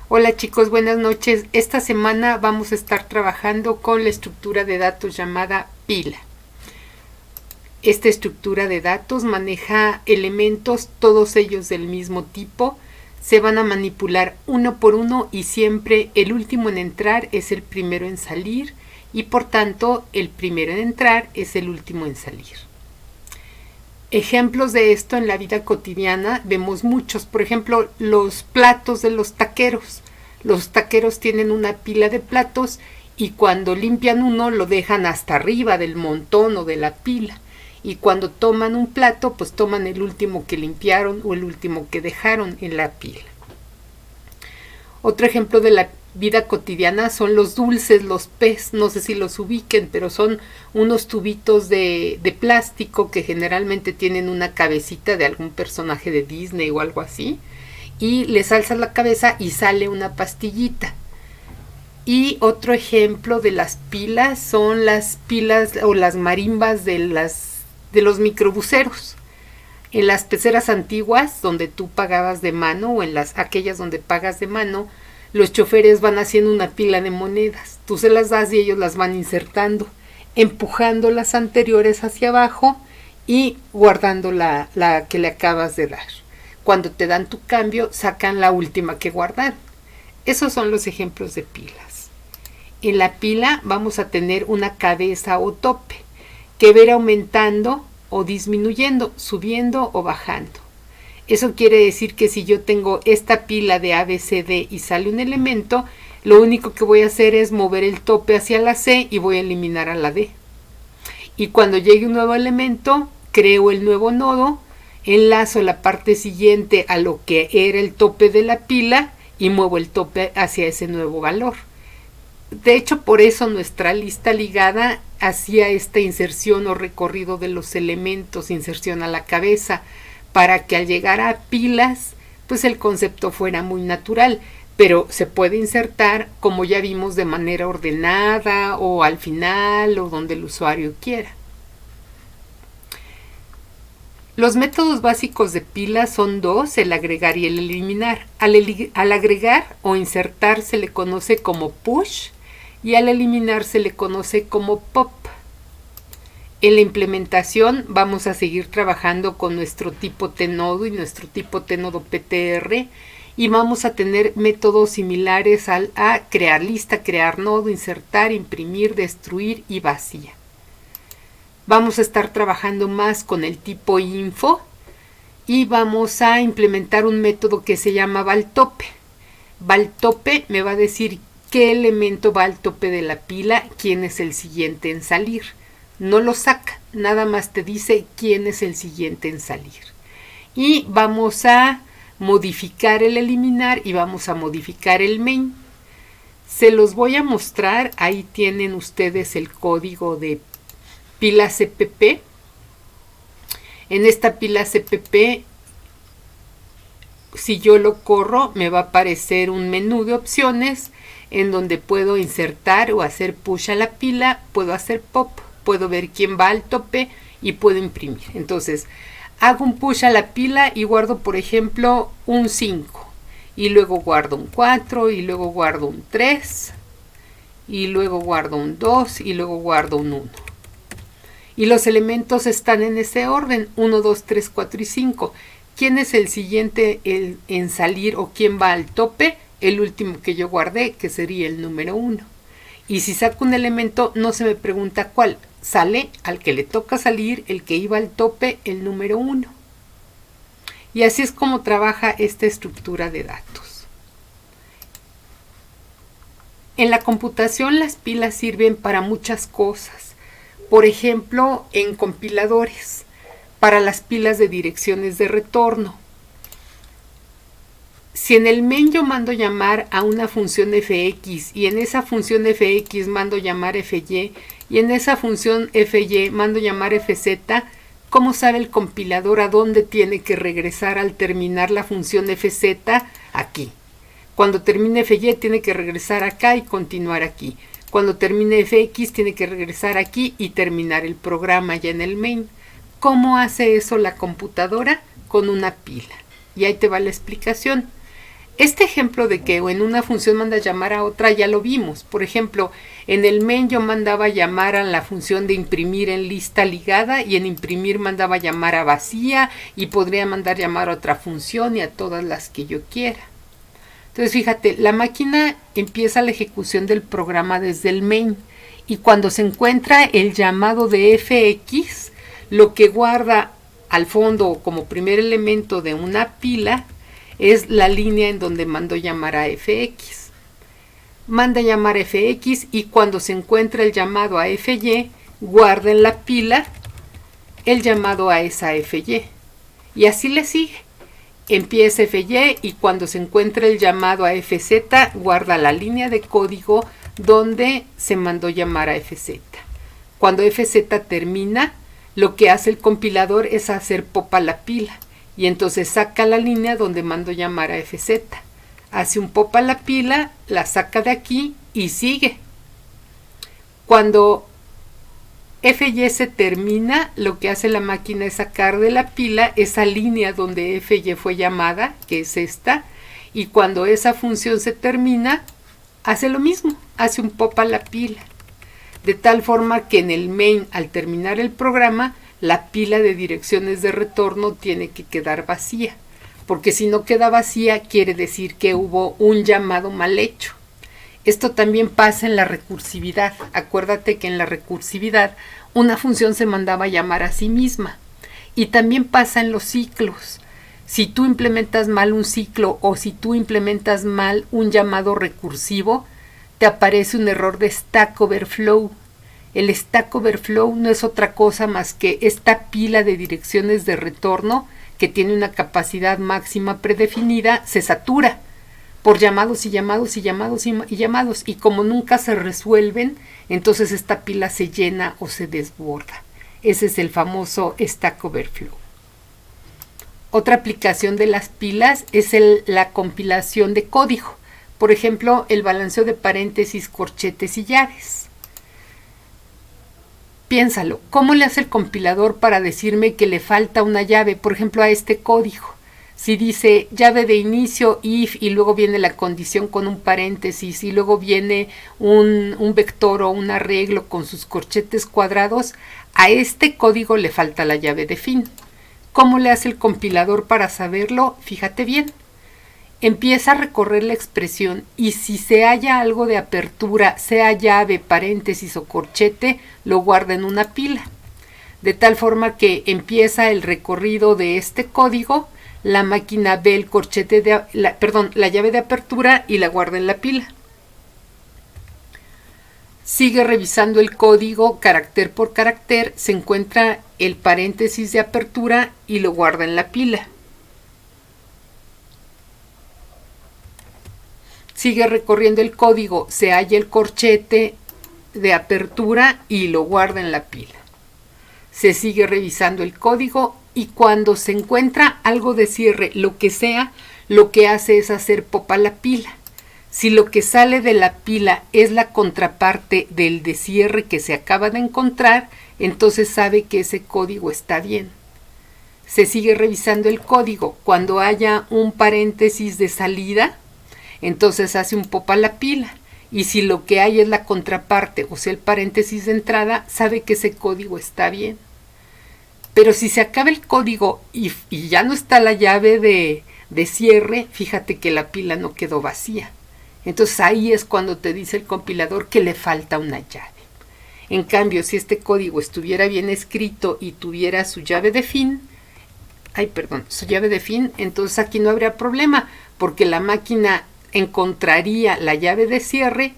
Hola chicos, buenas noches. Esta semana vamos a estar trabajando con la estructura de datos llamada pila. Esta estructura de datos maneja elementos, todos ellos del mismo tipo. Se van a manipular uno por uno y siempre el último en entrar es el primero en salir y por tanto el primero en entrar es el último en salir. Ejemplos de esto en la vida cotidiana vemos muchos. Por ejemplo, los platos de los taqueros. Los taqueros tienen una pila de platos y cuando limpian uno lo dejan hasta arriba del montón o de la pila. Y cuando toman un plato, pues toman el último que limpiaron o el último que dejaron en la pila. Otro ejemplo de la vida cotidiana son los dulces, los pez, no sé si los ubiquen, pero son unos tubitos de plástico que generalmente tienen una cabecita de algún personaje de Disney o algo así, y les alzas la cabeza y sale una pastillita. Y otro ejemplo de las pilas son las pilas o las marimbas de los microbuseros. En las peceras antiguas, donde tú pagabas de mano, o en aquellas donde pagas de mano, los choferes van haciendo una pila de monedas. Tú se las das y ellos las van insertando, empujando las anteriores hacia abajo y guardando la que le acabas de dar. Cuando te dan tu cambio, sacan la última que guardan. Esos son los ejemplos de pilas. En la pila vamos a tener una cabeza o tope, que va a ir aumentando o disminuyendo, subiendo o bajando. Eso quiere decir que si yo tengo esta pila de A, B, C, D y sale un elemento, lo único que voy a hacer es mover el tope hacia la C y voy a eliminar a la D. Y cuando llegue un nuevo elemento, creo el nuevo nodo, enlazo la parte siguiente a lo que era el tope de la pila y muevo el tope hacia ese nuevo valor. De hecho, por eso nuestra lista ligada hacía esta inserción o recorrido de los elementos, inserción a la cabeza, para que al llegar a pilas, pues el concepto fuera muy natural, pero se puede insertar, como ya vimos, de manera ordenada o al final o donde el usuario quiera. Los métodos básicos de pilas son dos, el agregar y el eliminar. Al agregar o insertar se le conoce como push y al eliminar se le conoce como pop. En la implementación vamos a seguir trabajando con nuestro tipo T-nodo y nuestro tipo T-nodo PTR y vamos a tener métodos similares a crear lista, crear nodo, insertar, imprimir, destruir y vacía. Vamos a estar trabajando más con el tipo info y vamos a implementar un método que se llama valtope. Valtope me va a decir qué elemento va al tope de la pila, quién es el siguiente en salir. No lo saca, nada más te dice quién es el siguiente en salir. Y vamos a modificar el eliminar y vamos a modificar el main. Se los voy a mostrar, ahí tienen ustedes el código de pila CPP. En esta pila CPP, si yo lo corro, me va a aparecer un menú de opciones en donde puedo insertar o hacer push a la pila, puedo hacer pop, puedo ver quién va al tope y puedo imprimir. Entonces, hago un push a la pila y guardo, por ejemplo, un 5. Y luego guardo un 4 y luego guardo un 3 y luego guardo un 2 y luego guardo un 1. Y los elementos están en ese orden, 1, 2, 3, 4 y 5. ¿Quién es el siguiente en salir o quién va al tope? El último que yo guardé, que sería el número 1. Y si saco un elemento, no se me pregunta cuál. Sale al que le toca salir, el que iba al tope, el número 1. Y así es como trabaja esta estructura de datos. En la computación las pilas sirven para muchas cosas. Por ejemplo, en compiladores, para las pilas de direcciones de retorno. Si en el main yo mando llamar a una función fx y en esa función fx mando llamar fy y en esa función fy mando llamar fz, ¿cómo sabe el compilador a dónde tiene que regresar al terminar la función fz? Aquí. Cuando termine fy tiene que regresar acá y continuar aquí. Cuando termine fx tiene que regresar aquí y terminar el programa ya en el main. ¿Cómo hace eso la computadora? Con una pila. Y ahí te va la explicación. Este ejemplo de que en una función manda llamar a otra ya lo vimos. Por ejemplo, en el main yo mandaba llamar a la función de imprimir en lista ligada y en imprimir mandaba llamar a vacía y podría mandar llamar a otra función y a todas las que yo quiera. Entonces fíjate, la máquina empieza la ejecución del programa desde el main y cuando se encuentra el llamado de fx, lo que guarda al fondo como primer elemento de una pila es la línea en donde mando llamar a fx. Manda llamar a fx y cuando se encuentra el llamado a fy, guarda en la pila el llamado a esa fy. Y así le sigue. Empieza fy y cuando se encuentra el llamado a fz, guarda la línea de código donde se mandó llamar a fz. Cuando fz termina, lo que hace el compilador es hacer pop a la pila. Y entonces saca la línea donde mando llamar a fz. Hace un pop a la pila, la saca de aquí y sigue. Cuando fy se termina, lo que hace la máquina es sacar de la pila esa línea donde fy fue llamada, que es esta. Y cuando esa función se termina, hace lo mismo, hace un pop a la pila. De tal forma que en el main, al terminar el programa, la pila de direcciones de retorno tiene que quedar vacía, porque si no queda vacía quiere decir que hubo un llamado mal hecho. Esto también pasa en la recursividad. Acuérdate que en la recursividad una función se mandaba a llamar a sí misma. Y también pasa en los ciclos. Si tú implementas mal un ciclo o si tú implementas mal un llamado recursivo, te aparece un error de Stack Overflow. El Stack Overflow no es otra cosa más que esta pila de direcciones de retorno que tiene una capacidad máxima predefinida, se satura por llamados y llamados y llamados y llamados, y como nunca se resuelven, entonces esta pila se llena o se desborda. Ese es el famoso Stack Overflow. Otra aplicación de las pilas es la compilación de código. Por ejemplo, el balanceo de paréntesis, corchetes y llaves. Piénsalo, ¿cómo le hace el compilador para decirme que le falta una llave, por ejemplo, a este código? Si dice llave de inicio if y luego viene la condición con un paréntesis y luego viene un vector o un arreglo con sus corchetes cuadrados, a este código le falta la llave de fin. ¿Cómo le hace el compilador para saberlo? Fíjate bien. Empieza a recorrer la expresión y si se halla algo de apertura, sea llave, paréntesis o corchete, lo guarda en una pila. De tal forma que empieza el recorrido de este código, la máquina ve el corchete la llave de apertura y la guarda en la pila. Sigue revisando el código carácter por carácter, se encuentra el paréntesis de apertura y lo guarda en la pila. Sigue recorriendo el código, se halla el corchete de apertura y lo guarda en la pila. Se sigue revisando el código y cuando se encuentra algo de cierre, lo que sea, lo que hace es hacer pop a la pila. Si lo que sale de la pila es la contraparte del de cierre que se acaba de encontrar, entonces sabe que ese código está bien. Se sigue revisando el código. Cuando haya un paréntesis de salida, entonces hace un pop a la pila. Y si lo que hay es la contraparte, o sea, el paréntesis de entrada, sabe que ese código está bien. Pero si se acaba el código y ya no está la llave de cierre, fíjate que la pila no quedó vacía. Entonces ahí es cuando te dice el compilador que le falta una llave. En cambio, si este código estuviera bien escrito y tuviera su llave de fin, entonces aquí no habría problema, porque la máquina encontraría la llave de cierre,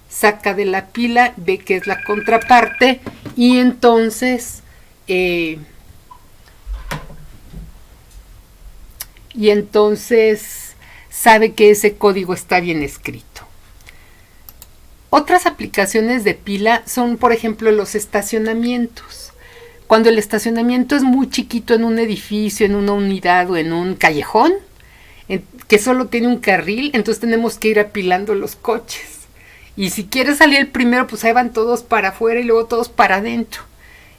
saca de la pila, ve que es la contraparte y entonces sabe que ese código está bien escrito. Otras aplicaciones de pila son, por ejemplo, los estacionamientos. Cuando el estacionamiento es muy chiquito en un edificio, en una unidad o en un callejón, que solo tiene un carril, entonces tenemos que ir apilando los coches. Y si quieres salir el primero, pues ahí van todos para afuera y luego todos para adentro.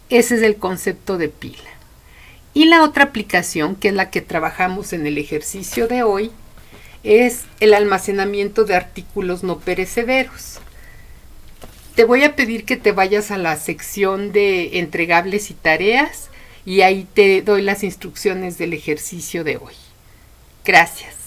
Ese es el concepto de pila. Y la otra aplicación, que es la que trabajamos en el ejercicio de hoy, es el almacenamiento de artículos no perecederos. Te voy a pedir que te vayas a la sección de entregables y tareas y ahí te doy las instrucciones del ejercicio de hoy. Gracias.